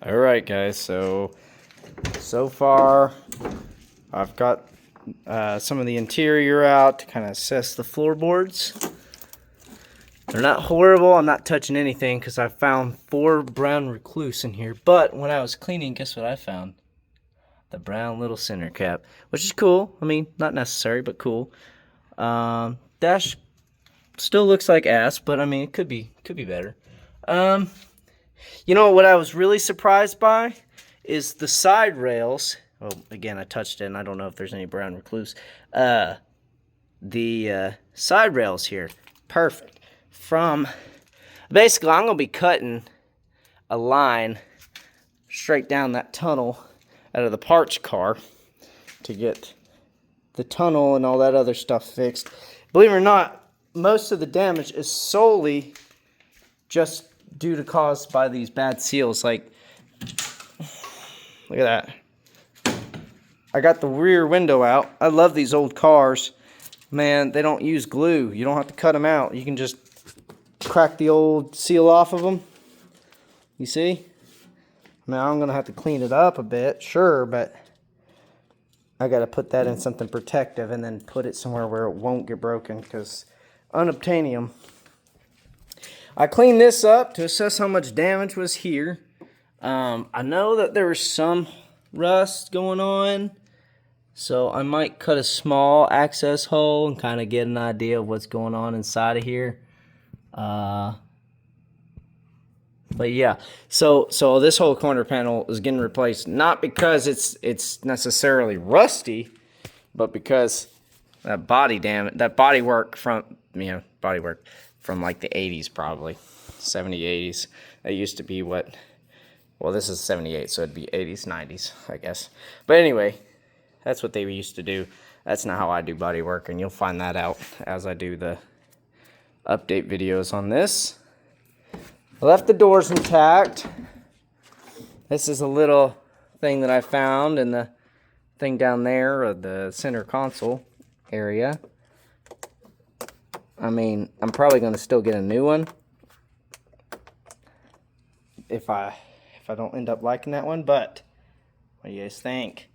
Alright guys, so far I've got some of the interior out to kind of assess the floorboards. They're not horrible. I'm not touching anything because I found 4 brown recluse in here. But when I was cleaning, guess what I found? The brown little center cap, which is cool. I mean, not necessary, but cool. Dash still looks like ass, but I mean, it could be better. You know what I was really surprised by is the side rails. Well, again, I touched it, and I don't know if there's any brown recluse. The side rails here, perfect. Basically, I'm going to be cutting a line straight down that tunnel out of the parts car to get the tunnel and all that other stuff fixed. Believe it or not, most of the damage is solely just due to caused by these bad seals. Like, look at that. I got the rear window out. I love these old cars. Man, they don't use glue. You don't have to cut them out. You can just crack the old seal off of them. You see? I mean, I'm going to have to clean it up a bit, sure, but I got to put that in something protective and then put it somewhere where it won't get broken because unobtainium. I cleaned this up to assess how much damage was here. I know that there was some rust going on, so I might cut a small access hole and kind of get an idea of what's going on inside of here. But yeah, so this whole corner panel is getting replaced, not because it's necessarily rusty, but because that bodywork from like the 80s, probably 70s, 80s. That used to be what, well, this is 78, so it'd be 80s, 90s, I guess. But anyway, that's what they used to do. That's not how I do bodywork, and you'll find that out as I do the update videos on this. I left the doors intact. This is a little thing that I found in the thing down there, or the center console area. I mean, I'm probably going to still get a new one if I don't end up liking that one. But what do you guys think?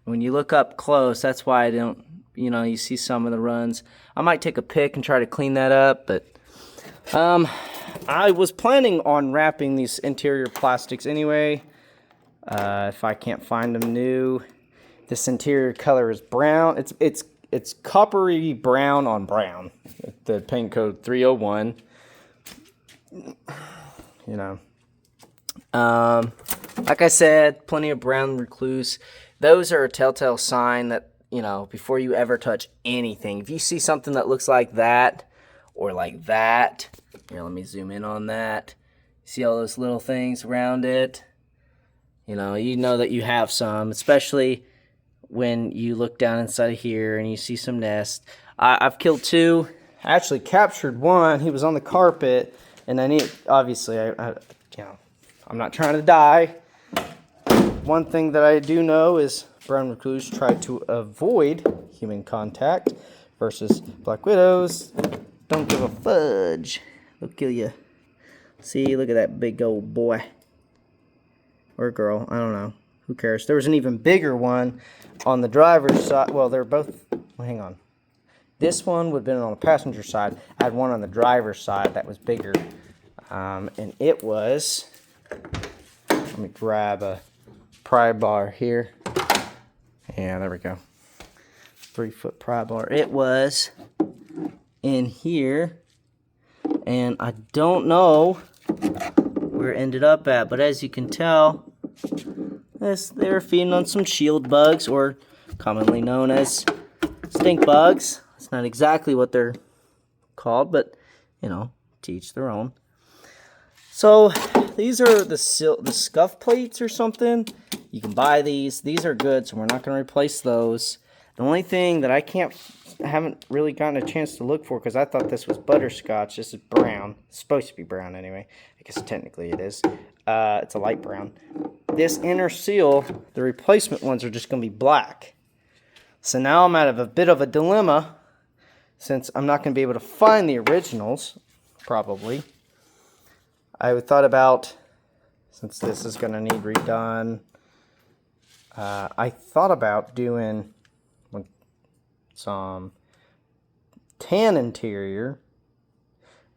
When you look up close, that's why I don't, you see some of the runs. I might take a pick and try to clean that up, but I was planning on wrapping these interior plastics anyway, if I can't find them new. This interior color is brown. It's coppery brown on brown. The paint code 301. Like I said, plenty of brown recluse. Those are a telltale sign that, before you ever touch anything, if you see something that looks like that or like that, here, let me zoom in on that. See all those little things around it? You know that you have some, especially when you look down inside of here and you see some nests. I've killed 2. I actually captured 1. He was on the carpet, and obviously, I'm not trying to die. One thing that I do know is brown recluse try to avoid human contact versus black widows don't give a fudge. They'll kill you. See, look at that big old boy. Or girl, I don't know. Who cares? There was an even bigger one on the driver's side. Well, they're both... Well, hang on. This one would have been on the passenger side. I had one on the driver's side that was bigger. And it was... Let me grab a pry bar here. Yeah, there we go. 3-foot pry bar. It was in here. And I don't know where it ended up at. But as you can tell, they were feeding on some shield bugs, or commonly known as stink bugs. It's not exactly what they're called, but, to each their own. So, these are the scuff plates or something. You can buy these. These are good, so we're not going to replace those. The only thing that I haven't really gotten a chance to look for, because I thought this was butterscotch. This is brown. It's supposed to be brown anyway. I guess technically it is. It's a light brown. This inner seal, the replacement ones are just going to be black. So now I'm out of a bit of a dilemma, since I'm not going to be able to find the originals, probably. I thought about since this is going to need redone. I thought about doing some tan interior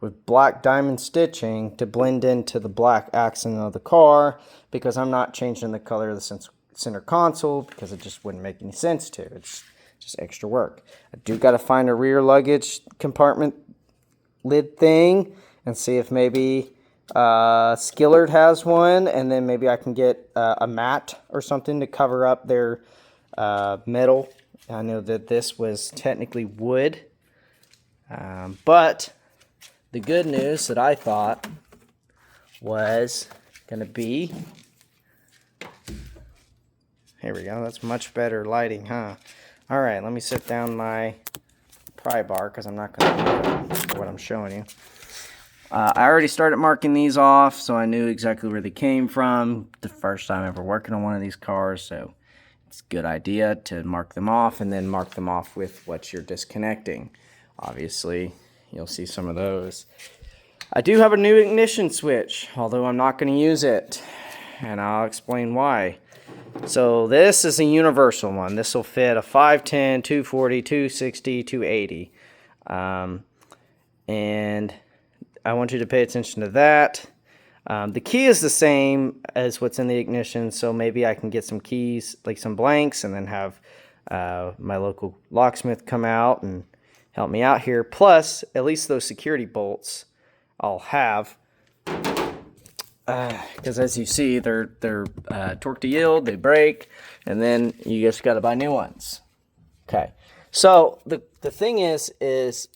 with black diamond stitching to blend into the black accent of the car, because I'm not changing the color of the center console because it just wouldn't make any sense to. It's just extra work. I do got to find a rear luggage compartment lid thing and see if maybe Skillard has one, and then maybe I can get a mat or something to cover up their metal. I know that this was technically wood, but the good news that I thought was going to be, here we go, that's much better lighting, huh? All right, let me sit down my pry bar because I'm not going to do what I'm showing you. I already started marking these off, so I knew exactly where they came from. The first time ever working on one of these cars, so it's a good idea to mark them off and then mark them off with what you're disconnecting. Obviously, you'll see some of those. I do have a new ignition switch, although I'm not going to use it, and I'll explain why. So this is a universal one. This will fit a 510, 240, 260, 280. And I want you to pay attention to that. The key is the same as what's in the ignition, so maybe I can get some keys, like some blanks, and then have my local locksmith come out and help me out here. Plus, at least those security bolts I'll have, because as you see, they're torque to yield, they break, and then you just got to buy new ones. Okay. So the thing is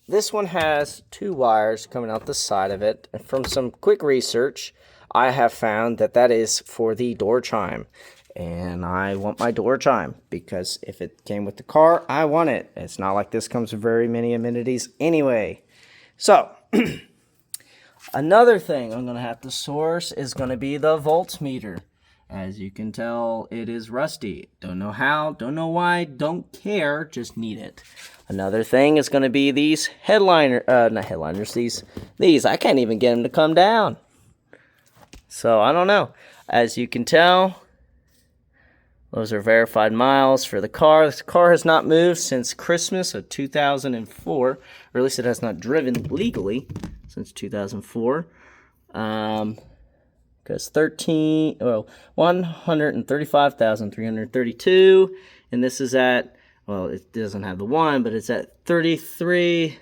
this one has 2 wires coming out the side of it. And from some quick research, I have found that that is for the door chime. And I want my door chime because if it came with the car, I want it. It's not like this comes with very many amenities anyway. So another thing I'm going to have to source is going to be the voltmeter. As you can tell, it is rusty. Don't know how, don't know why, don't care, just need it. Another thing is going to be these not headliners, these. I can't even get them to come down. So, I don't know. As you can tell, those are verified miles for the car. The car has not moved since Christmas of 2004, or at least it has not driven legally since 2004. Because 135,332, and this is at, well, it doesn't have the 1, but it's at 33,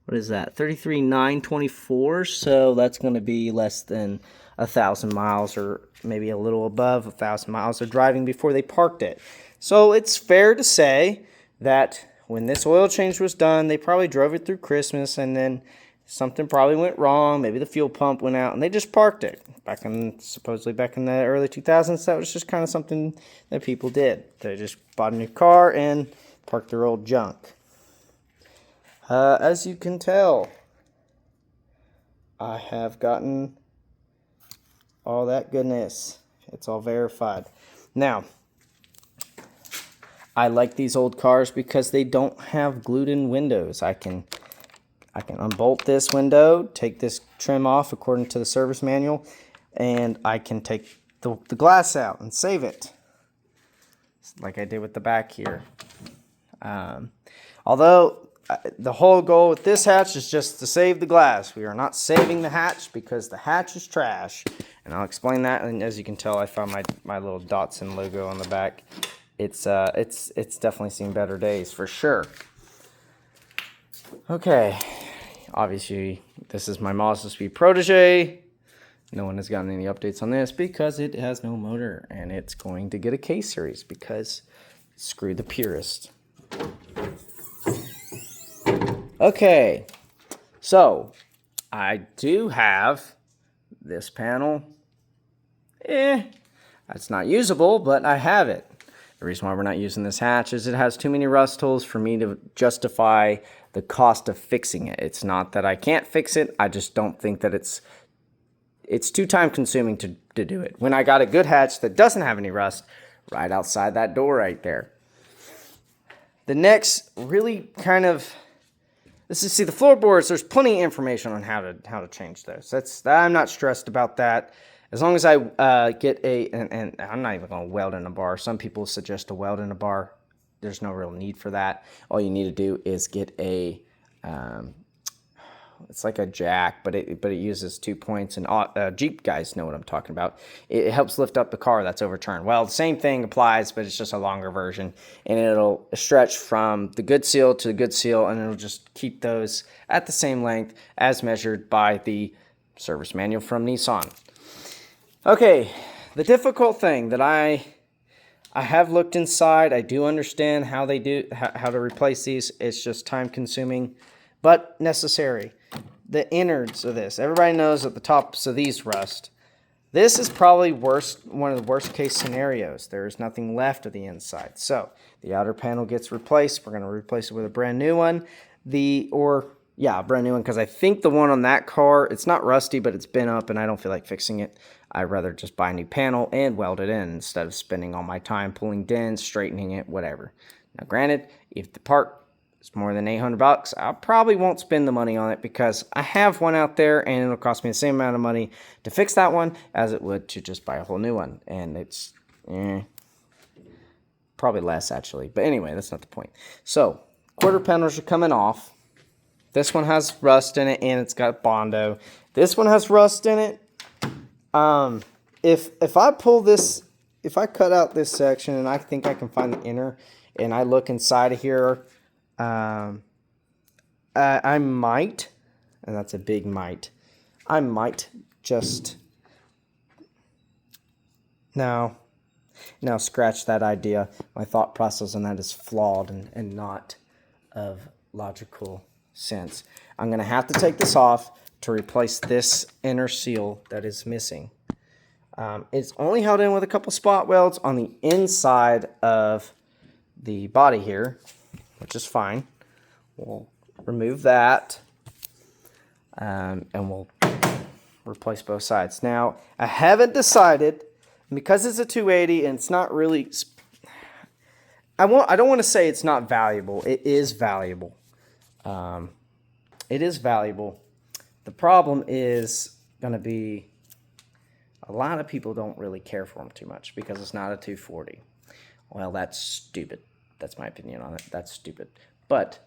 what is that, 33,924, so that's going to be less than 1,000 miles, or maybe a little above 1,000 miles of driving before they parked it. So it's fair to say that when this oil change was done, they probably drove it through Christmas, and then something probably went wrong. Maybe the fuel pump went out, and they just parked it. Supposedly back in the early 2000s, that was just kind of something that people did. They just bought a new car and parked their old junk. As you can tell, I have gotten all that goodness. It's all verified. Now, I like these old cars because they don't have glued-in windows. I can unbolt this window, take this trim off according to the service manual, and I can take the glass out and save it, like I did with the back here. Although the whole goal with this hatch is just to save the glass. We are not saving the hatch because the hatch is trash, and I'll explain that. And as you can tell, I found my little Datsun logo on the back. It's definitely seen better days for sure. Okay, obviously this is my Mazda Speed Protege. No one has gotten any updates on this because it has no motor, and it's going to get a K-Series because screw the purist. Okay, so I do have this panel. It's not usable, but I have it. The reason why we're not using this hatch is it has too many rust holes for me to justify the cost of fixing it. It's not that I can't fix it, I just don't think that it's too time consuming to do it. When I got a good hatch that doesn't have any rust right outside that door right there. The next really kind of, see the floorboards, there's plenty of information on how to change those. I'm not stressed about that. As long as I get and I'm not even going to weld in a bar. Some people suggest to weld in a bar. There's no real need for that. All you need to do is get it's like a jack, but it uses 2 points, and Jeep guys know what I'm talking about. It helps lift up the car that's overturned. Well, the same thing applies, but it's just a longer version, and it'll stretch from the good seal to the good seal, and it'll just keep those at the same length as measured by the service manual from Nissan. Okay, the difficult thing that I have looked inside. I do understand how they do how to replace these. It's just time consuming, but necessary. The innards of this. Everybody knows that the tops of these rust. This is probably one of the worst case scenarios. There is nothing left of the inside. So the outer panel gets replaced. We're going to replace it with a brand new one. A brand new one, because I think the one on that car, it's not rusty, but it's been up and I don't feel like fixing it. I'd rather just buy a new panel and weld it in instead of spending all my time pulling dents, straightening it, whatever. Now granted, if the part is more than $800, I probably won't spend the money on it because I have one out there and it'll cost me the same amount of money to fix that one as it would to just buy a whole new one. And it's probably less actually. But anyway, that's not the point. So quarter panels are coming off. This one has rust in it and it's got Bondo. This one has rust in it. If I pull this, if I cut out this section and I think I can find the inner and I look inside of here, I might, and that's a big might, I might just, no, scratch that idea. My thought process on that is flawed and not of logical sense. I'm going to have to take this off to replace this inner seal that is missing. It's only held in with a couple spot welds on the inside of the body here, which is fine. We'll remove that, and we'll replace both sides. Now, I haven't decided, because it's a 280 and it's not really, I don't want to say it's not valuable. It is valuable. It is valuable. The problem is going to be a lot of people don't really care for them too much because it's not a 240. Well, that's stupid. That's my opinion on it. That's stupid. But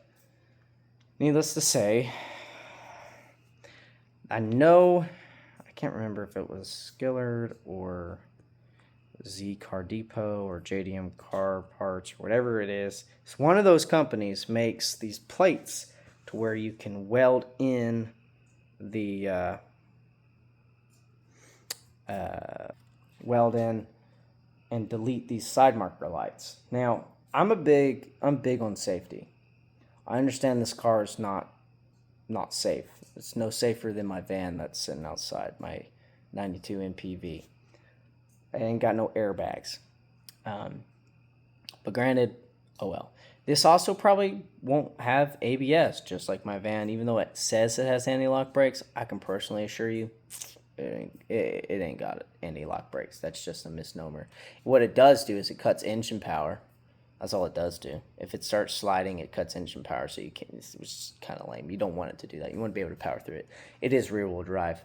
needless to say, I can't remember if it was Skillard or Z Car Depot or JDM Car Parts or whatever it is. It's one of those companies makes these plates to where you can weld in the weld in and delete these side marker lights. Now, I'm big on safety. I understand this car is not safe. It's no safer than my van that's sitting outside, my 92 MPV. I ain't got no airbags. But granted, oh well. This also probably won't have ABS, just like my van. Even though it says it has anti-lock brakes, I can personally assure you it ain't got anti-lock brakes. That's just a misnomer. What it does do is it cuts engine power. That's all it does do. If it starts sliding, it cuts engine power, so you can't. It's kind of lame. You don't want it to do that. You want to be able to power through it. It is rear-wheel drive.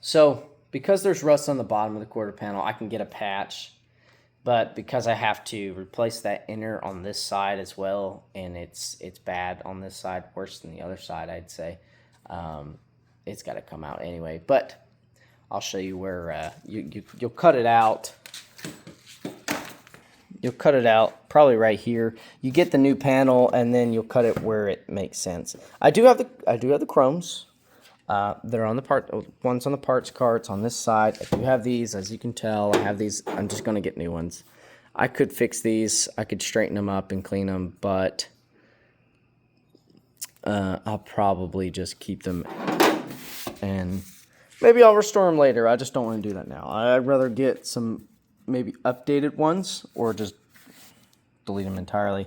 So because there's rust on the bottom of the quarter panel, I can get a patch. But because I have to replace that inner on this side as well, and it's bad on this side, worse than the other side, I'd say, it's got to come out anyway. But I'll show you where you'll cut it out. You'll cut it out probably right here. You get the new panel, and then you'll cut it where it makes sense. I do have the chromes. They're on the one's on the parts carts on this side. I do have these, as you can tell. I have these. I'm just going to get new ones. I could fix these. I could straighten them up and clean them, but I'll probably just keep them, and maybe I'll restore them later. I just don't want to do that now. I'd rather get some maybe updated ones or just delete them entirely.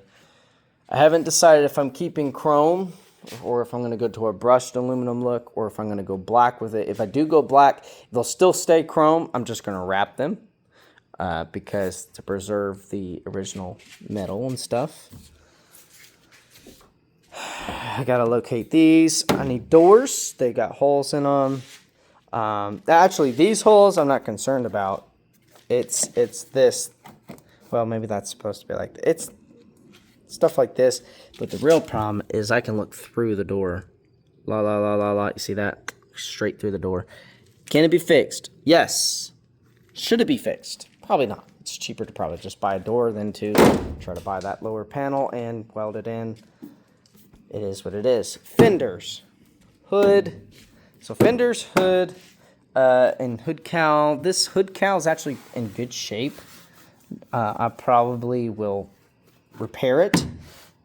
I haven't decided if I'm keeping chrome or if I'm going to go to a brushed aluminum look, or if I'm going to go black with it. If I do go black, they'll still stay chrome. I'm just going to wrap them because to preserve the original metal and stuff. I got to locate these. I need doors. They got holes in them. Actually, these holes I'm not concerned about. It's this. Well, maybe that's supposed to be like it's stuff like this. But the real problem is I can look through the door. La la la la la. You see that? Straight through the door. Can it be fixed? Yes. Should it be fixed? Probably not. It's cheaper to probably just buy a door than to try to buy that lower panel and weld it in. It is what it is. Fenders. Hood. So fenders, hood, and hood cowl. This hood cowl is actually in good shape. I probably will repair it,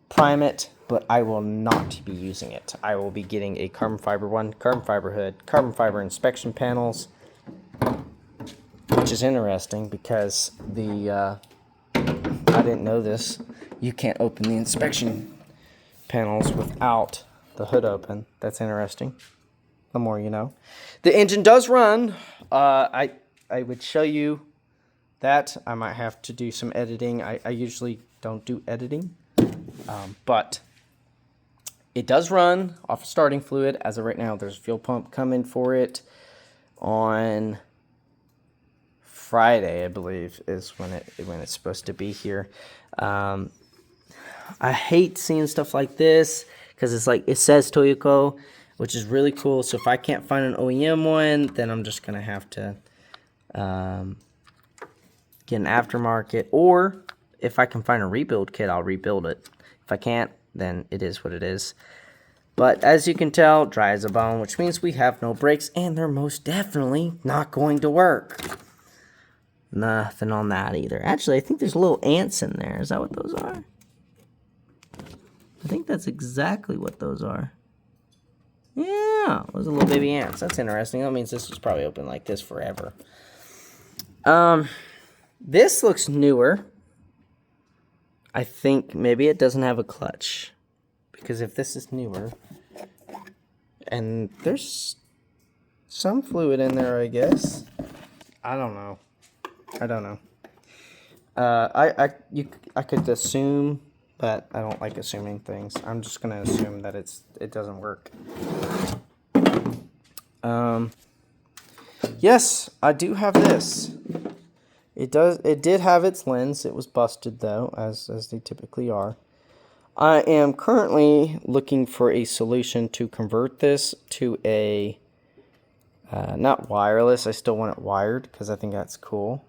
prime it, but I will not be using it. I will be getting a carbon fiber one, carbon fiber hood, carbon fiber inspection panels, which is interesting because I didn't know this. You can't open the inspection panels without the hood open. That's interesting. The more you know. The engine does run. I would show you that. I might have to do some editing. I usually don't do editing. But it does run off starting fluid. As of right now, there's a fuel pump coming for it on Friday, I believe, is when it's supposed to be here. I hate seeing stuff like this because it's like it says Toyoko, which is really cool. So if I can't find an OEM one, then I'm just gonna have to get an aftermarket, or if I can find a rebuild kit, I'll rebuild it. If I can't, then it is what it is. But as you can tell, dry as a bone, which means we have no brakes, and they're most definitely not going to work. Nothing on that either. Actually, I think there's little ants in there. Is that what those are? I think that's exactly what those are. Yeah, those are little baby ants. That's interesting. That means this was probably open like this forever. This looks newer. I think maybe it doesn't have a clutch. Because if this is newer, and there's some fluid in there, I guess. I don't know. I could assume, but I don't like assuming things. I'm just gonna assume that it doesn't work. Yes, I do have this. It did have its lens. It was busted though, as they typically are. I am currently looking for a solution to convert this to a not wireless. I still want it wired because I think that's cool.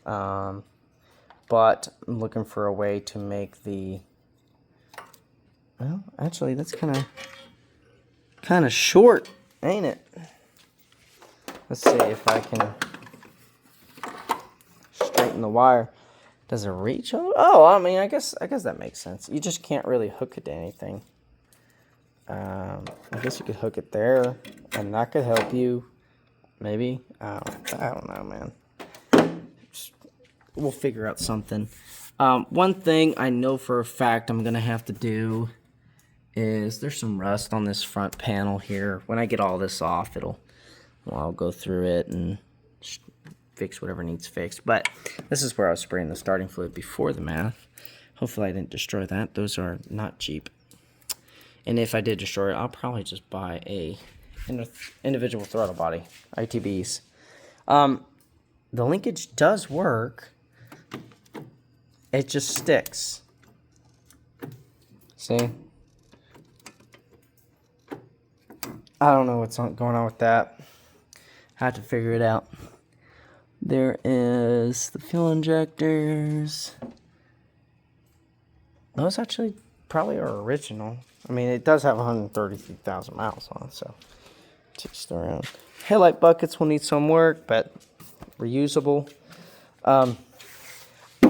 But I'm looking for a way to make the. Well, actually, that's kind of short, ain't it? Let's see if I can straighten the wire. Does it reach? Oh, I mean, I guess that makes sense. You just can't really hook it to anything. I guess you could hook it there, and that could help you. Maybe. I don't know, man. We'll figure out something. One thing I know for a fact I'm gonna have to do is there's some rust on this front panel here. When I get all this off, I'll go through it and fix whatever needs fixed. But this is where I was spraying the starting fluid before the math. Hopefully I didn't destroy that. Those are not cheap. And if I did destroy it, I'll probably just buy a individual throttle body, ITBs. The linkage does work. It just sticks. See? I don't know what's going on with that. I have to figure it out. There is the fuel injectors. Those actually probably are original. I mean, it does have 133,000 miles on it, so just around. Headlight buckets will need some work, but reusable.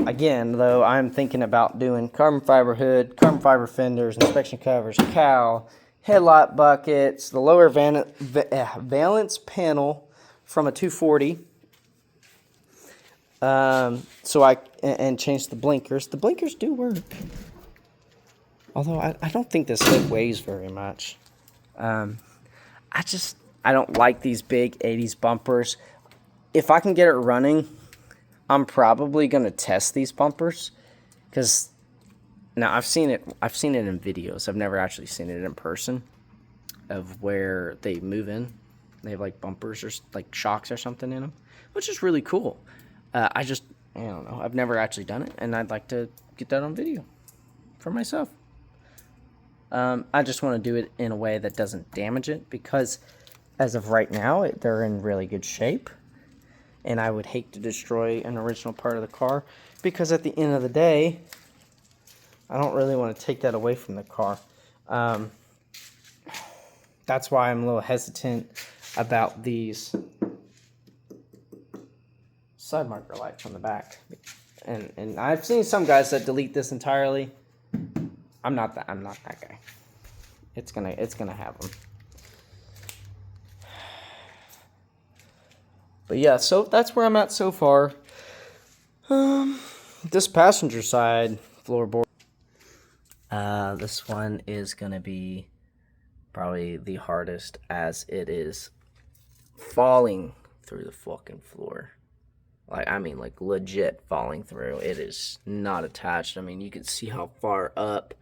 Again, though, I'm thinking about doing carbon fiber hood, carbon fiber fenders, inspection covers, cowl, headlight buckets, the lower valence panel from a 240. And change the blinkers. The blinkers do work. Although I don't think this hood weighs very much. I don't like these big 80s bumpers. If I can get it running, I'm probably gonna test these bumpers, because now I've seen it in videos. I've never actually seen it in person of where they move in. They have like bumpers or like shocks or something in them, which is really cool. I don't know. I've never actually done it, and I'd like to get that on video for myself. I just want to do it in a way that doesn't damage it, because as of right now, they're in really good shape. And I would hate to destroy an original part of the car, because at the end of the day, I don't really want to take that away from the car. That's why I'm a little hesitant about these side marker lights on the back. And I've seen some guys that delete this entirely. I'm not that guy. It's gonna have them. But yeah, so that's where I'm at so far. This passenger side floorboard. This one is gonna be probably the hardest, as it is falling through the fucking floor. Like, I mean, like legit falling through. It is not attached. I mean, you can see how far up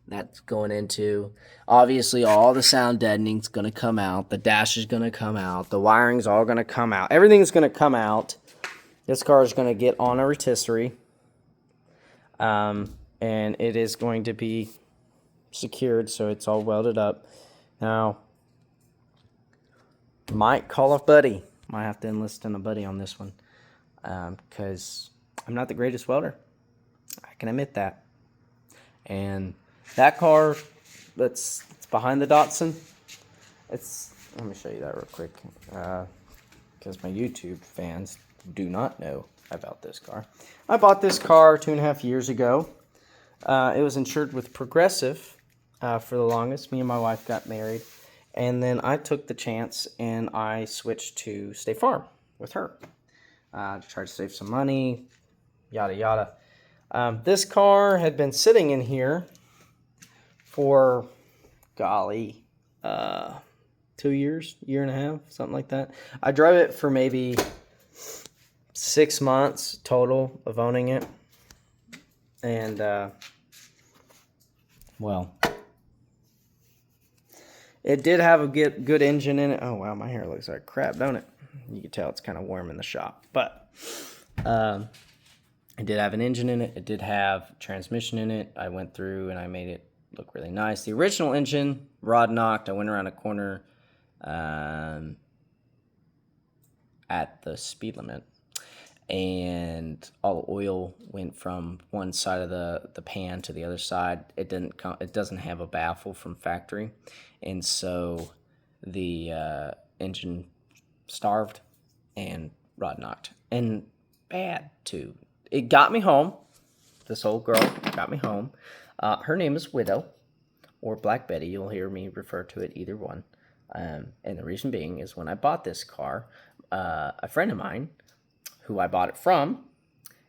that's going into. Obviously, all the sound deadening's going to come out. The dash is going to come out. The wiring's all going to come out. Everything's going to come out. This car is going to get on a rotisserie. And it is going to be secured, so it's all welded up. Now, might call a buddy. Might have to enlist in a buddy on this one. Because I'm not the greatest welder. I can admit that. And that car that's behind the Datsun, let me show you that real quick, because my YouTube fans do not know about this car. I bought this car 2.5 years ago. It was insured with Progressive for the longest. Me and my wife got married, and then I took the chance and I switched to State Farm with her to try to save some money, yada yada. This car had been sitting in here for, golly, 2 years, year and a half, something like that. I drove it for maybe 6 months total of owning it. And, well, it did have a good engine in it. Oh, wow, my hair looks like crap, don't it? You can tell it's kind of warm in the shop. But it did have an engine in it. It did have transmission in it. I went through and I made it look really nice. The original engine, rod knocked. I went around a corner at the speed limit, and all the oil went from one side of the pan to the other side. It doesn't have a baffle from factory, and so the engine starved and rod knocked, and bad too. It got me home. This old girl got me home. Her name is Widow, or Black Betty. You'll hear me refer to it either one. And the reason being is, when I bought this car, a friend of mine, who I bought it from,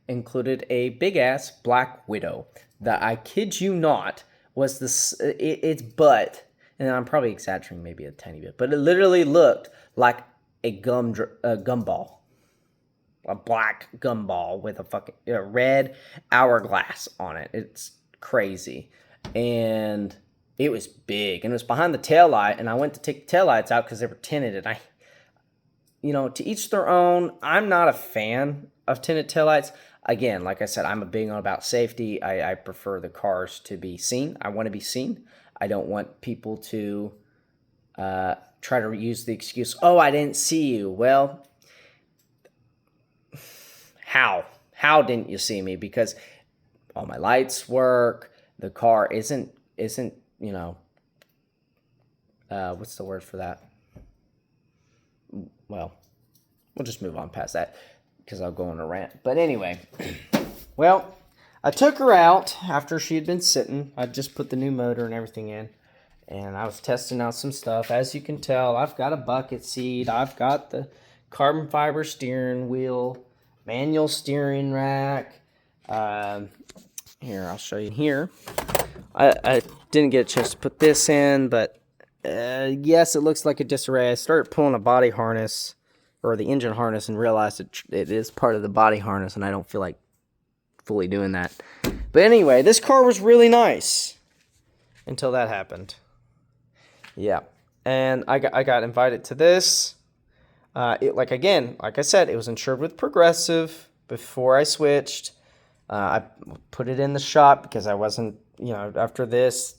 included a big-ass Black Widow that, I kid you not, was its butt, and I'm probably exaggerating maybe a tiny bit, but it literally looked like a gumball. A black gumball with a fucking red hourglass on it. It's crazy. And it was big. And it was behind the taillight. And I went to take the taillights out because they were tinted. And to each their own. I'm not a fan of tinted taillights. Again, like I said, I'm a big on about safety. I prefer the cars to be seen. I want to be seen. I don't want people to try to use the excuse, oh, I didn't see you. Well, How didn't you see me? Because all my lights work. The car isn't what's the word for that? Well, we'll just move on past that because I'll go on a rant. But anyway, well, I took her out after she had been sitting. I just put the new motor and everything in, and I was testing out some stuff. As you can tell, I've got a bucket seat. I've got the carbon fiber steering wheel, manual steering rack. Here, I'll show you here. I didn't get a chance to put this in, but yes, it looks like a disarray. I started pulling a body harness, or the engine harness, and realized it is part of the body harness, and I don't feel like fully doing that. But anyway, this car was really nice until that happened. Yeah. and I got invited to this. Like I said, it was insured with Progressive before I switched. I put it in the shop because I wasn't, after this,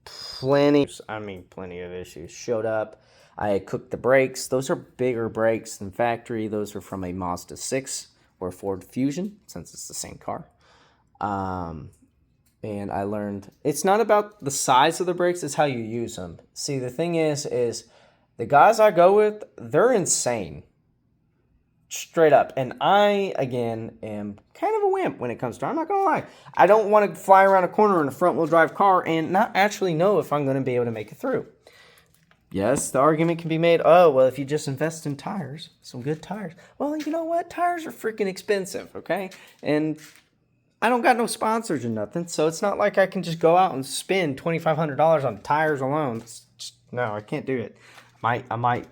plenty of issues showed up. I had cooked the brakes. Those are bigger brakes than factory. Those are from a Mazda 6 or Ford Fusion, since it's the same car. And I learned it's not about the size of the brakes, it's how you use them. See, the thing is the guys I go with, they're insane. Straight up. And I, again, am kind of a wimp when it comes to, I'm not going to lie. I don't want to fly around a corner in a front-wheel drive car and not actually know if I'm going to be able to make it through. Yes, the argument can be made, oh, well, if you just invest in tires, some good tires. Well, you know what? Tires are freaking expensive, okay? And I don't got no sponsors or nothing, so it's not like I can just go out and spend $2,500 on tires alone. No, I can't do it. I might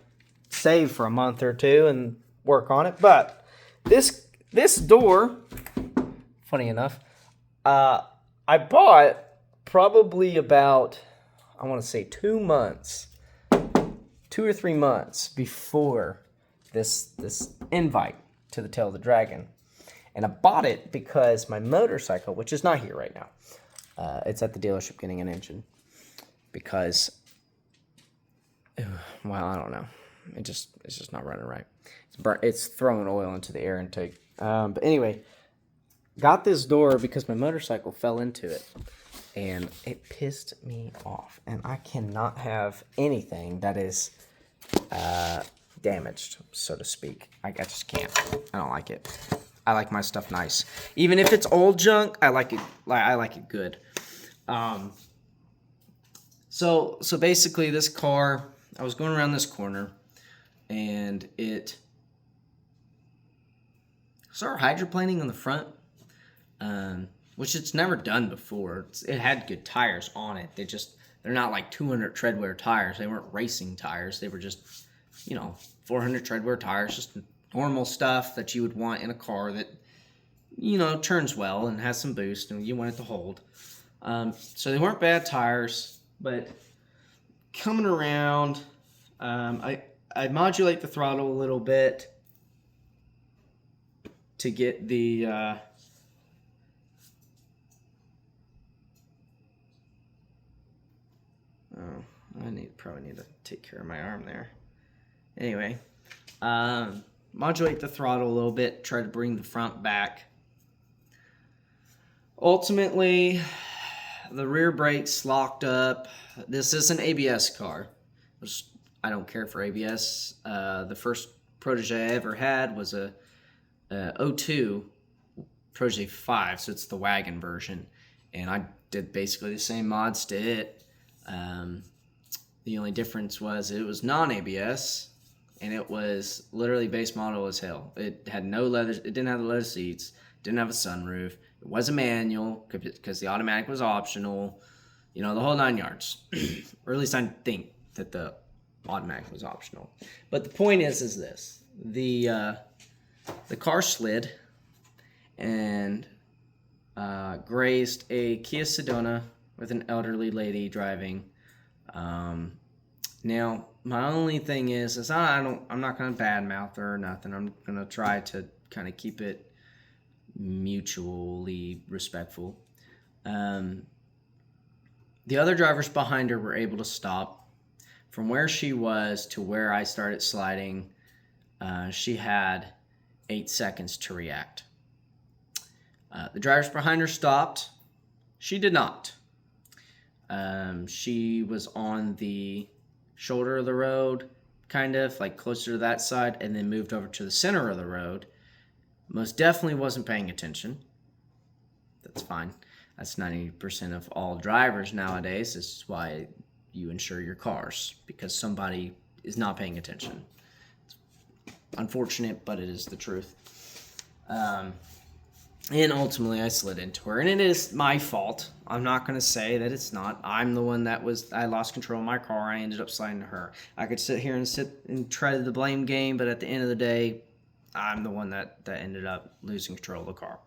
save for a month or two and work on it, but this door, funny enough, I bought probably about, I want to say 2 or 3 months before this invite to the Tail of the Dragon. And I bought it because my motorcycle, which is not here right now, it's at the dealership getting an engine. Because, well, I don't know. It's just not running right. It's throwing oil into the air intake. But anyway, got this door because my motorcycle fell into it. And it pissed me off. And I cannot have anything that is damaged, so to speak. I just can't. I don't like it. I like my stuff nice. Even if it's old junk, I like it. I like it good. So basically, this car, I was going around this corner, and it started hydroplaning on the front, which it's never done before. It had good tires on it. They're not like 200 tread wear tires. They weren't racing tires. They were just, 400 tread wear tires, just normal stuff that you would want in a car that, turns well and has some boost and you want it to hold. So they weren't bad tires, but coming around, I modulate the throttle a little bit to get the I probably need to take care of my arm there. Anyway, modulate the throttle a little bit, try to bring the front back. Ultimately, the rear brakes locked up. This is an ABS car, which I don't care for ABS. The first Protege I ever had was a 02 Protege 5, so it's the wagon version. And I did basically the same mods to it. The only difference was it was non-ABS, and it was literally base model as hell. It had no leather. It didn't have the leather seats. Didn't have a sunroof. It was a manual because the automatic was optional. The whole 9 yards. Or at least I think that the automatic was optional. But the point is this: the car slid and grazed a Kia Sedona with an elderly lady driving. Now my only thing is I'm not going to badmouth her or nothing. I'm going to try to kind of keep it mutually respectful. The other drivers behind her were able to stop. From where she was to where I started sliding, she had 8 seconds to react. The drivers behind her stopped. She did not. She was on the shoulder of the road, kind of like closer to that side, and then moved over to the center of the road. Most definitely wasn't paying attention. That's fine. That's 90% of all drivers nowadays. This is why you insure your cars, because somebody is not paying attention. It's unfortunate, but it is the truth. And ultimately, I slid into her, and it is my fault. I'm not going to say that it's not. I'm the one I lost control of my car. I ended up sliding to her. I could sit here and try the blame game, but at the end of the day, I'm the one that ended up losing control of the car.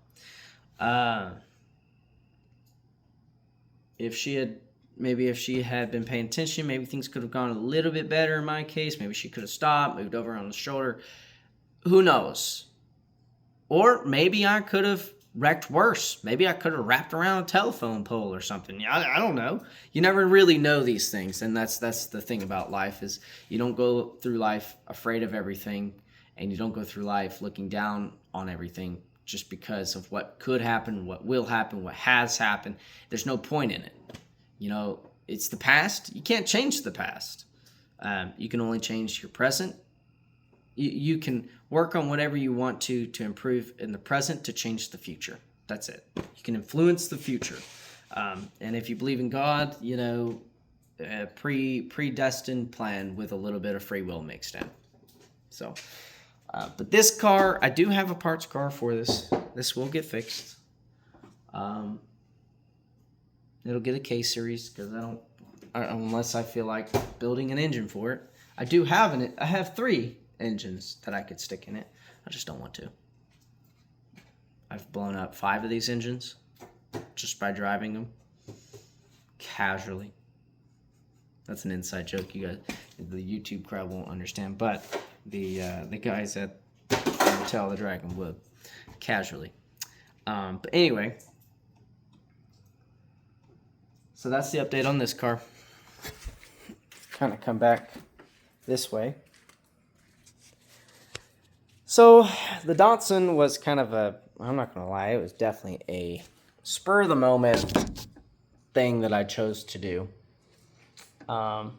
If she had maybe if she had been paying attention, maybe things could have gone a little bit better in my case. Maybe she could have stopped, moved over on the shoulder. Who knows? Or maybe I could have wrecked worse. Maybe I could have wrapped around a telephone pole or something. I don't know. You never really know these things, and that's the thing about life is you don't go through life afraid of everything, and you don't go through life looking down on everything just because of what could happen, what will happen, what has happened. There's no point in it. It's the past. You can't change the past. You can only change your present. You can work on whatever you want to improve in the present to change the future. That's it. You can influence the future. And if you believe in God, a predestined plan with a little bit of free will mixed in. So, but this car, I do have a parts car for this. This will get fixed. It'll get a K-series because unless I feel like building an engine for it. I have 3 engines that I could stick in it. I just don't want to. I've blown up 5 of these engines just by driving them casually. That's an inside joke, you guys. The YouTube crowd won't understand, but the guys at Hotel the Dragon would casually. But anyway, so that's the update on this car. Kind of come back this way. So the Datsun was kind of I'm not going to lie, it was definitely a spur of the moment thing that I chose to do. I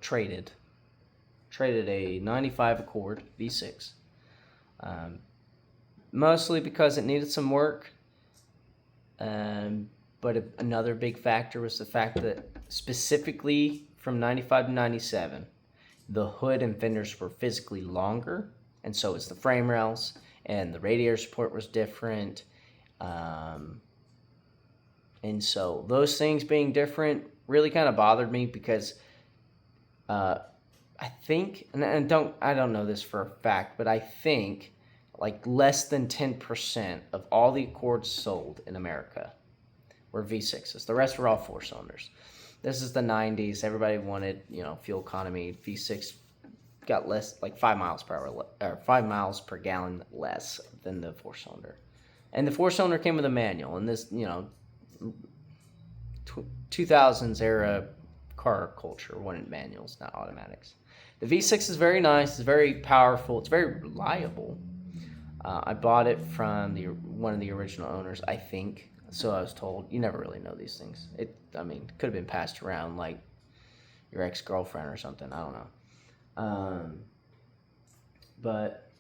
traded a 95 Accord V6. Mostly because it needed some work. But another big factor was the fact that specifically from 95 to 97, the hood and fenders were physically longer, and so was the frame rails, and the radiator support was different. And so those things being different really kind of bothered me because I think, and I don't know this for a fact, but I think like less than 10% of all the Accords sold in America were V6s. The rest were all 4-cylinders. This is the 90s. Everybody wanted, fuel economy. V6 got less, like 5 miles per hour, or 5 miles per gallon less than the 4-cylinder. And the 4-cylinder came with a manual. And this, 2000s era car culture wanted manuals, not automatics. The V6 is very nice. It's very powerful. It's very reliable. I bought it from one of the original owners, I think. So I was told. You never really know these things. It could have been passed around like your ex-girlfriend or something. I don't know. But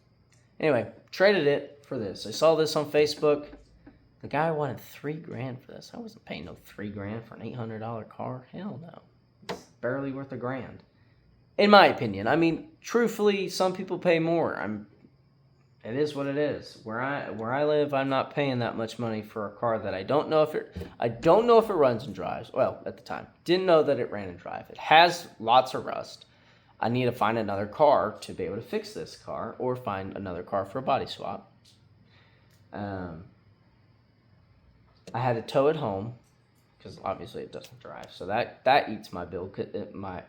anyway, traded it for this. I saw this on Facebook. The guy wanted $3,000 for this. I wasn't paying no $3,000 for an $800 car. Hell no. It's barely worth $1,000. In my opinion. Truthfully, some people pay more. It is what it is. Where I live, I'm not paying that much money for a car that I don't know if it runs and drives. Well, at the time, didn't know that it ran and drive. It has lots of rust. I need to find another car to be able to fix this car, or find another car for a body swap. I had to tow it home because obviously it doesn't drive. So that eats my bill,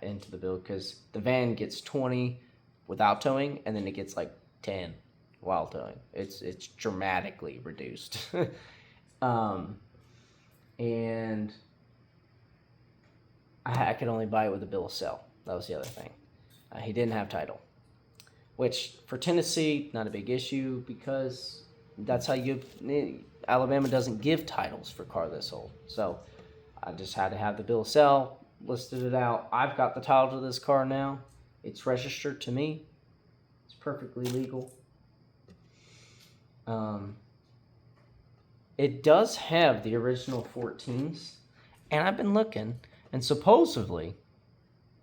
into the bill, because the van gets 20 without towing, and then it gets like 10 while towing. It's dramatically reduced. And I could only buy it with a bill of sale. That was the other thing. He didn't have title, which for Tennessee, not a big issue, because that's how Alabama doesn't give titles for car this old. So I just had to have the bill of sale, listed it out. I've got the title to this car now. It's registered to me. It's perfectly legal. It does have the original 14s, and I've been looking, and supposedly,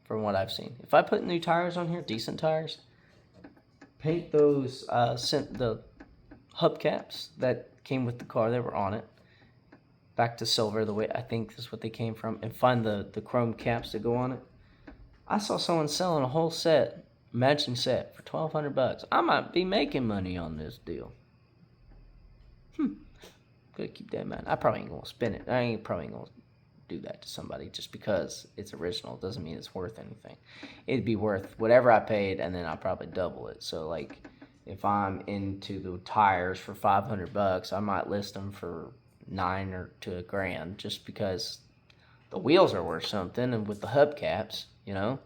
from what I've seen, if I put new tires on here, decent tires, paint those, the hubcaps that came with the car that were on it back to silver, the way I think is what they came from, and find the chrome caps that go on it. I saw someone selling a whole set, matching set, for $1,200. I might be making money on this deal. Gotta keep that in mind. I probably ain't gonna spend it. Probably ain't gonna do that to somebody just because it's original. It doesn't mean it's worth anything. It'd be worth whatever I paid, and then I'll probably double it. So like, if I'm into the tires for $500, I might list them for $9 or to $1,000 just because the wheels are worth something, and with the hubcaps, you know.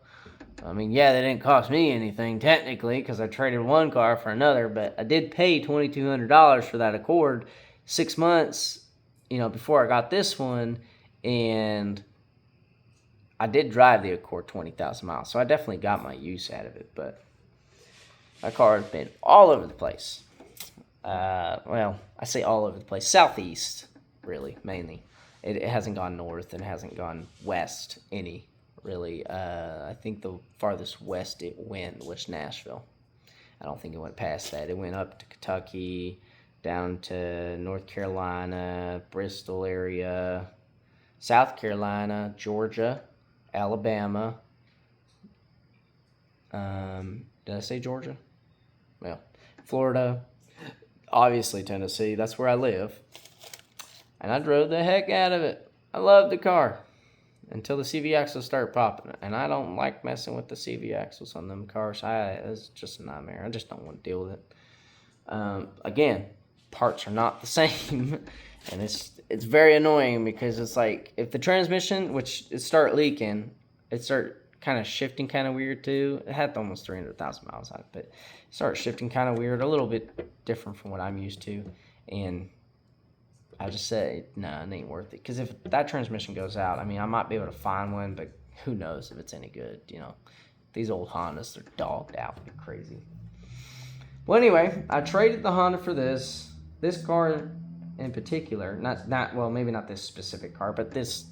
I mean, yeah, they didn't cost me anything technically because I traded one car for another, but I did pay $2,200 for that Accord 6 months, before I got this one, and I did drive the Accord 20,000 miles, so I definitely got my use out of it. But my car has been all over the place. Well, I say all over the place. Southeast, really, mainly. It hasn't gone north and hasn't gone west any, really. I think the farthest west it went was Nashville. I don't think it went past that. It went up to Kentucky, down to North Carolina, Bristol area, South Carolina, Georgia, Alabama. Did I say Georgia? Well, Florida, obviously Tennessee. That's where I live. And I drove the heck out of it. I loved the car until the CV axles started popping. And I don't like messing with the CV axles on them cars. It's just a nightmare. I just don't want to deal with it. Again, parts are not the same. And it's very annoying because it's like if the transmission, which it start leaking, it start kind of shifting kind of weird too. It had almost 300,000 miles on it, but it started shifting kind of weird, a little bit different from what I'm used to. And I just say, no, it ain't worth it. Because if that transmission goes out, I mean, I might be able to find one, but who knows if it's any good, These old Hondas, they're dogged out. They're crazy. Well, anyway, I traded the Honda for this. This car in particular, maybe not this specific car, but this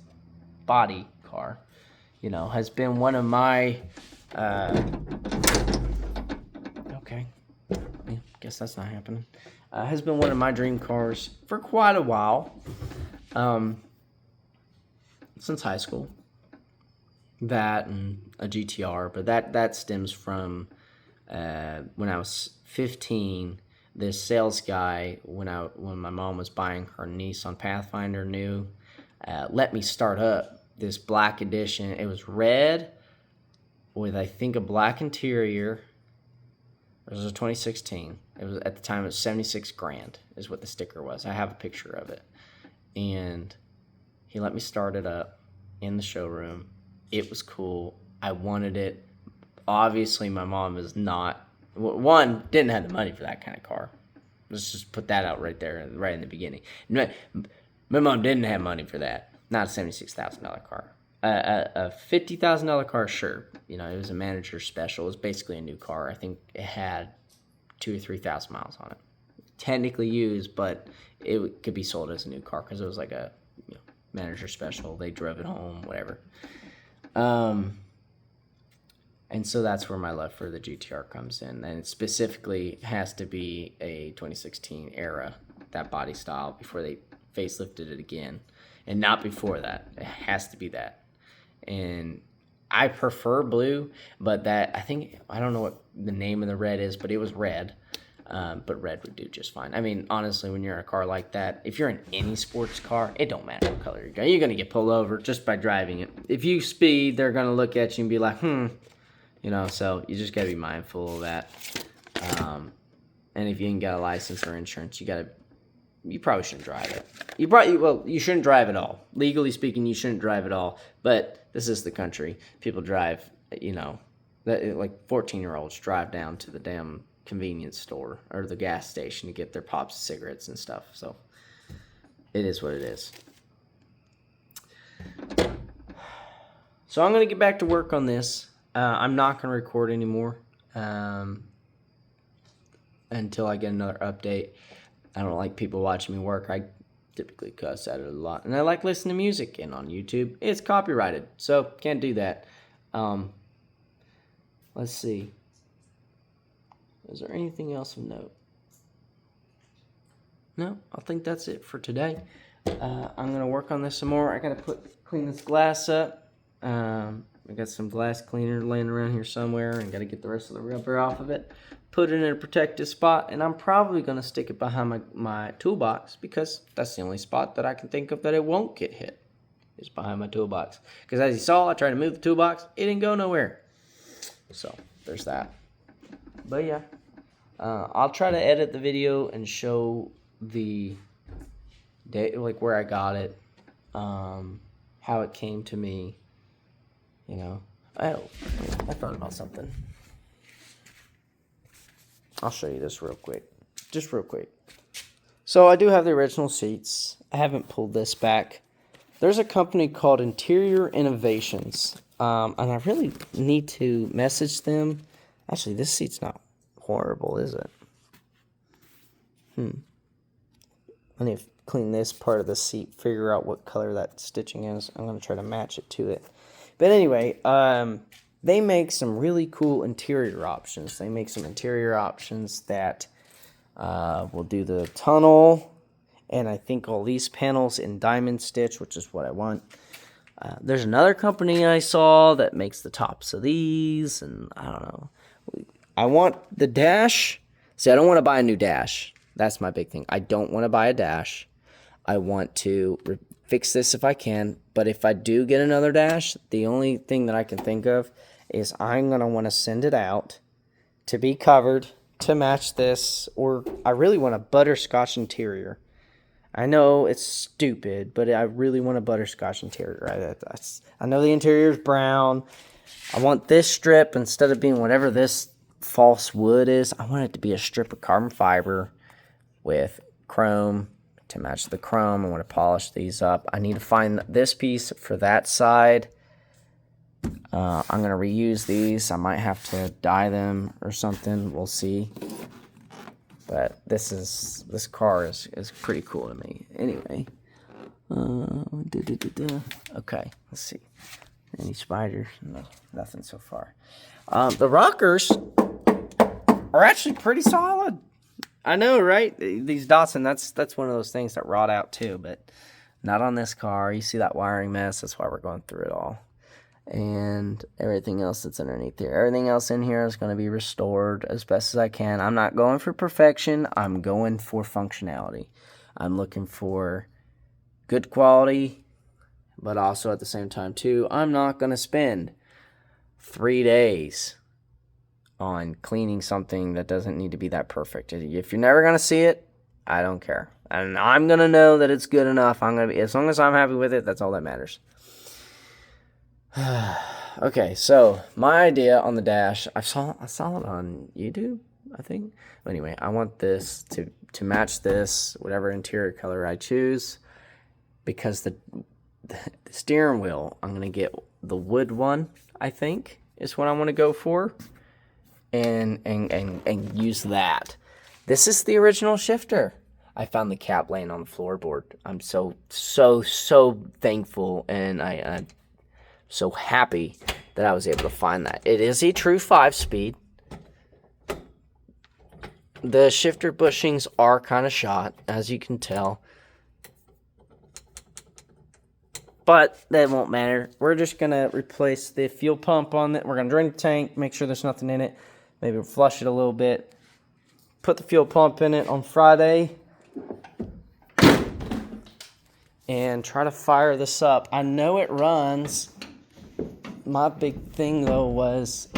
body car, has been one of my, okay, yeah, guess that's not happening. Has been one of my dream cars for quite a while, since high school. That and a GTR, but that stems from when I was 15. This sales guy, when my mom was buying her Nissan Pathfinder new, let me start up this black edition. It was red with, I think, a black interior. It was a 2016. It was, at the time, it was 76 grand is what the sticker was. I have a picture of it. And he let me start it up in the showroom. It was cool. I wanted it. Obviously, my mom is not, didn't have the money for that kind of car. Let's just put that out right there, right in the beginning. My mom didn't have money for that. Not a $76,000 car. A $50,000 car, sure. It was a manager special. It was basically a new car. I think it had 2,000 or 3,000 miles on it. Technically used, but it could be sold as a new car because it was like a manager special. They drove it home, whatever. And so that's where my love for the GTR comes in. And it specifically has to be a 2016 era, that body style, before they facelifted it again. And not before that. It has to be that. And I prefer blue, but I don't know what the name of the red is, but it was red. But red would do just fine. I mean, honestly, when you're in a car like that, if you're in any sports car, it don't matter what color you're going. You're going to get pulled over just by driving it. If you speed, they're going to look at you and be like, so you just got to be mindful of that. And if you ain't got a license or insurance, you probably shouldn't drive it. You shouldn't drive at all. Legally speaking, you shouldn't drive at all. But this is the country. People drive, like 14-year-olds drive down to the damn convenience store or the gas station to get their pops, cigarettes, and stuff. So it is what it is. So I'm going to get back to work on this. I'm not going to record anymore until I get another update. I don't like people watching me work. I typically cuss at it a lot. And I like listening to music. And on YouTube, it's copyrighted. So, can't do that. Let's see. Is there anything else of note? No, I think that's it for today. I'm going to work on this some more. I got to clean this glass up. I got some glass cleaner laying around here somewhere and got to get the rest of the rubber off of it. Put it in a protective spot, and I'm probably going to stick it behind my toolbox because that's the only spot that I can think of that it won't get hit. is behind my toolbox. Because as you saw, I tried to move the toolbox. It didn't go nowhere. So, there's that. But yeah. I'll try to edit the video and show the day, like where I got it, how it came to me, you know. I thought about something. I'll show you this real quick. Just real quick. So I do have the original seats. I haven't pulled this back. There's a company called Interior Innovations. And I really need to message them. Actually, this seat's not horrible, is it? I need to clean this part of the seat, figure out what color that stitching is. I'm going to try to match it to it. But anyway, they make some really cool interior options. They make some interior options that will do the tunnel, and I think all these panels in diamond stitch, which is what I want. There's another company I saw that makes the tops of these, and I don't know. I want the dash. See, I don't want to buy a new dash. That's my big thing. I don't want to buy a dash. I want to fix this if I can. But if I do get another dash, the only thing that I can think of is I'm going to want to send it out to be covered to match this. Or I really want a butterscotch interior. I know it's stupid, but I really want a butterscotch interior. I know the interior is brown. I want this strip, instead of being whatever this false wood is, I want it to be a strip of carbon fiber with chrome to match the chrome. I want to polish these up. I need to find this piece for that side. I'm going to reuse these. I might have to dye them or something. We'll see. But this car is pretty cool to me. Anyway. Okay, let's see. Any spiders? No, nothing so far. The rockers are actually pretty solid. I know, right? These Datsun, that's one of those things that rot out too, but not on this car. You see that wiring mess? That's why we're going through it all. And everything else that's underneath here. Everything else in here is going to be restored as best as I can. I'm not going for perfection. I'm going for functionality. I'm looking for good quality, but also at the same time too, I'm not going to spend 3 days on cleaning something that doesn't need to be that perfect. If you're never going to see it, I don't care. And I'm going to know that it's good enough. I'm going to be, as long as I'm happy with it, that's all that matters. Okay, so my idea on the dash, I saw it on YouTube, I think. Anyway, I want this to match this, whatever interior color I choose, because the steering wheel, I'm going to get the wood one, I think, is what I want to go for, and use that. This is the original shifter. I found the cap laying on the floorboard. I'm so thankful, and I'm so happy that I was able to find that. It is a true 5-speed. The shifter bushings are kind of shot, as you can tell. But that won't matter. We're just going to replace the fuel pump on it. We're going to drain the tank, make sure there's nothing in it. Maybe flush it a little bit. Put the fuel pump in it on Friday. And try to fire this up. I know it runs. My big thing, though, was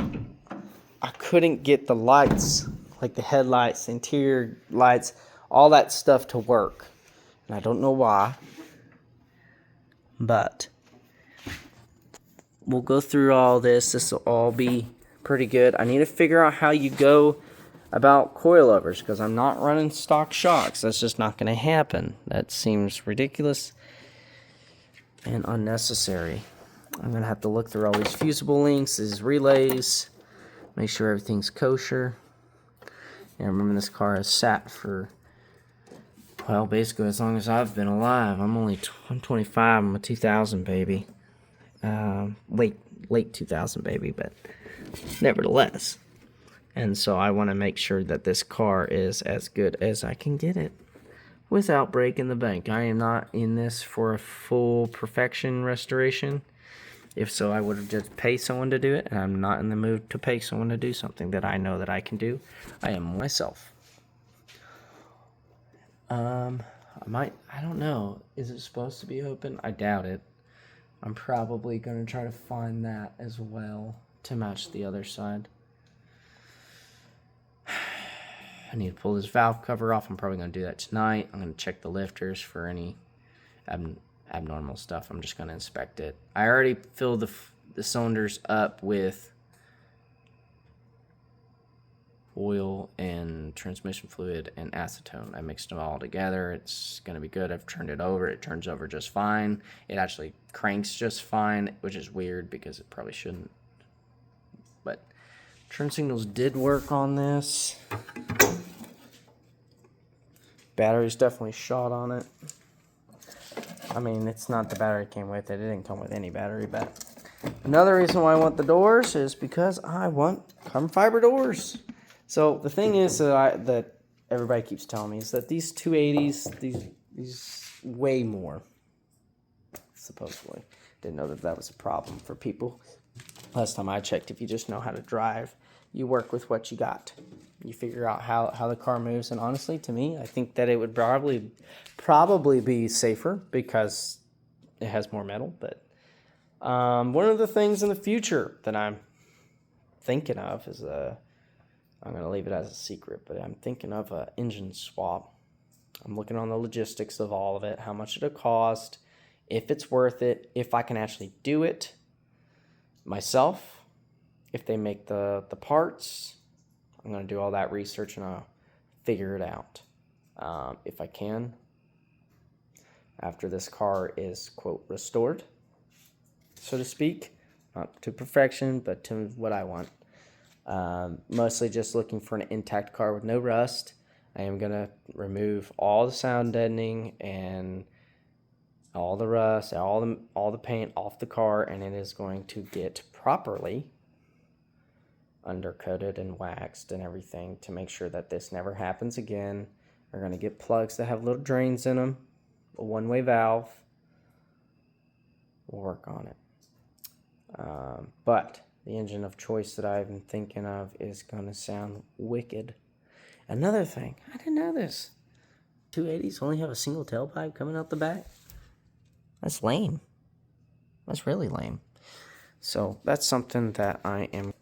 I couldn't get the lights, like the headlights, the interior lights, all that stuff to work. And I don't know why. But we'll go through all this. This will all be pretty good. I need to figure out how you go about coilovers, because I'm not running stock shocks. That's just not going to happen. That seems ridiculous and unnecessary. I'm going to have to look through all these fusible links, these relays, make sure everything's kosher. And remember, this car has sat for, well, basically as long as I've been alive. I'm 25. I'm a 2000 baby. Late 2000 baby, but nevertheless. And so I want to make sure that this car is as good as I can get it without breaking the bank. I am not in this for a full perfection restoration. If so, I would have just paid someone to do it, and I'm not in the mood to pay someone to do something that I know that I can do. I am myself. I don't know. Is it supposed to be open? I doubt it. I'm probably going to try to find that as well to match the other side. I need to pull this valve cover off. I'm probably going to do that tonight. I'm going to check the lifters for any abnormal stuff. I'm just going to inspect it. I already filled the cylinders up with oil and transmission fluid and acetone. I mixed them all together. It's going to be good. I've turned it over. It turns over just fine. It actually cranks just fine, which is weird because it probably shouldn't. But turn signals did work on this. Battery's definitely shot on it. I mean, it's not the battery came with it. It didn't come with any battery, but another reason why I want the doors is because I want carbon fiber doors. So the thing is that everybody keeps telling me is that these 280s, these weigh more, supposedly. Didn't know that was a problem for people. Last time I checked, if you just know how to drive, you work with what you got. You figure out how the car moves. And honestly, to me, I think that it would probably be safer because it has more metal. But one of the things in the future that I'm thinking of is I'm going to leave it as a secret, but I'm thinking of an engine swap. I'm looking on the logistics of all of it, how much it'll cost, if it's worth it, if I can actually do it myself, if they make the parts. I'm going to do all that research and I'll figure it out. If I can, after this car is, quote, restored, so to speak, not to perfection, but to what I want. Mostly just looking for an intact car with no rust. I am going to remove all the sound deadening and all the rust, all the paint off the car, and it is going to get properly undercoated and waxed and everything to make sure that this never happens again. We're going to get plugs that have little drains in them, a one-way valve. We'll work on it. But the engine of choice that I've been thinking of is going to sound wicked. Another thing, I didn't know this. 280s only have a single tailpipe coming out the back. That's lame. That's really lame. So that's something that I am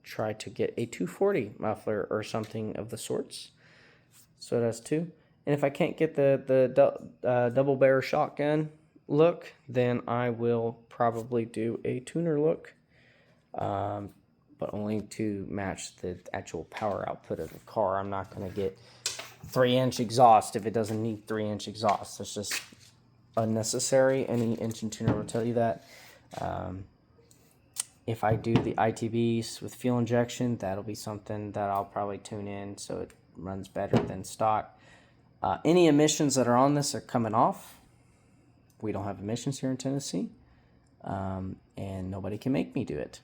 try to get a 240 muffler or something of the sorts. So it has two. And if I can't get the double barrel shotgun look, then I will probably do a tuner look. But only to match the actual power output of the car. I'm not going to get 3-inch exhaust if it doesn't need 3-inch exhaust. That's just unnecessary. Any engine tuner will tell you that. If I do the ITBs with fuel injection, that'll be something that I'll probably tune in so it runs better than stock. Any emissions that are on this are coming off. We don't have emissions here in Tennessee. And nobody can make me do it.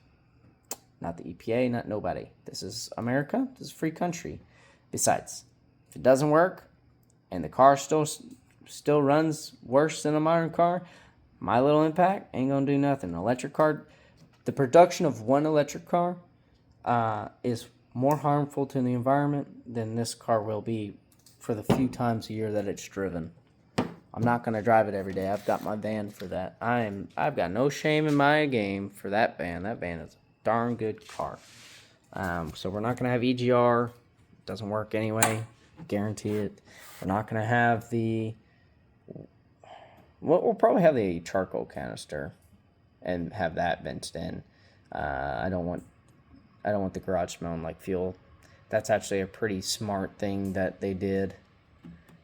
Not the EPA, not nobody. This is America. This is a free country. Besides, if it doesn't work and the car still runs worse than a modern car, my little impact ain't going to do nothing. An electric car, the production of one electric car is more harmful to the environment than this car will be for the few times a year that it's driven. I'm not going to drive it every day. I've got my van for that. I've got no shame in my game for that van. That van is a darn good car. So we're not going to have EGR. It doesn't work anyway. Guarantee it. We're not going to have we'll probably have the charcoal canister and have that vented in. I don't want the garage smelling like fuel. That's actually a pretty smart thing that they did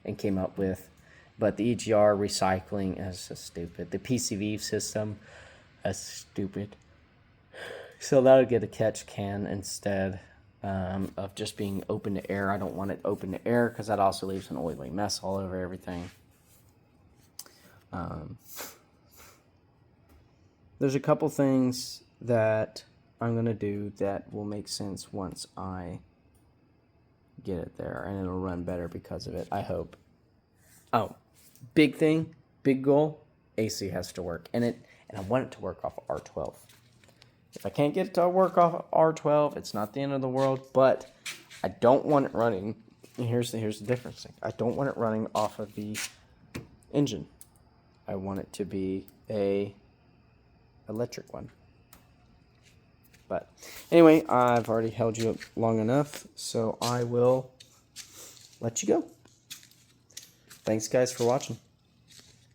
and came up with. But the EGR recycling is just stupid. The PCV system is stupid. So that'll get a catch can instead of just being open to air. I don't want it open to air because that also leaves an oily mess all over everything. There's a couple things that I'm going to do that will make sense once I get it there, and it'll run better because of it, I hope. Oh, big thing, big goal, AC has to work. And I want it to work off of R12. If I can't get it to work off of R12, it's not the end of the world, but I don't want it running. Here's the difference. I don't want it running off of the engine. I want it to be a electric one. But anyway, I've already held you up long enough, so I will let you go. Thanks, guys, for watching.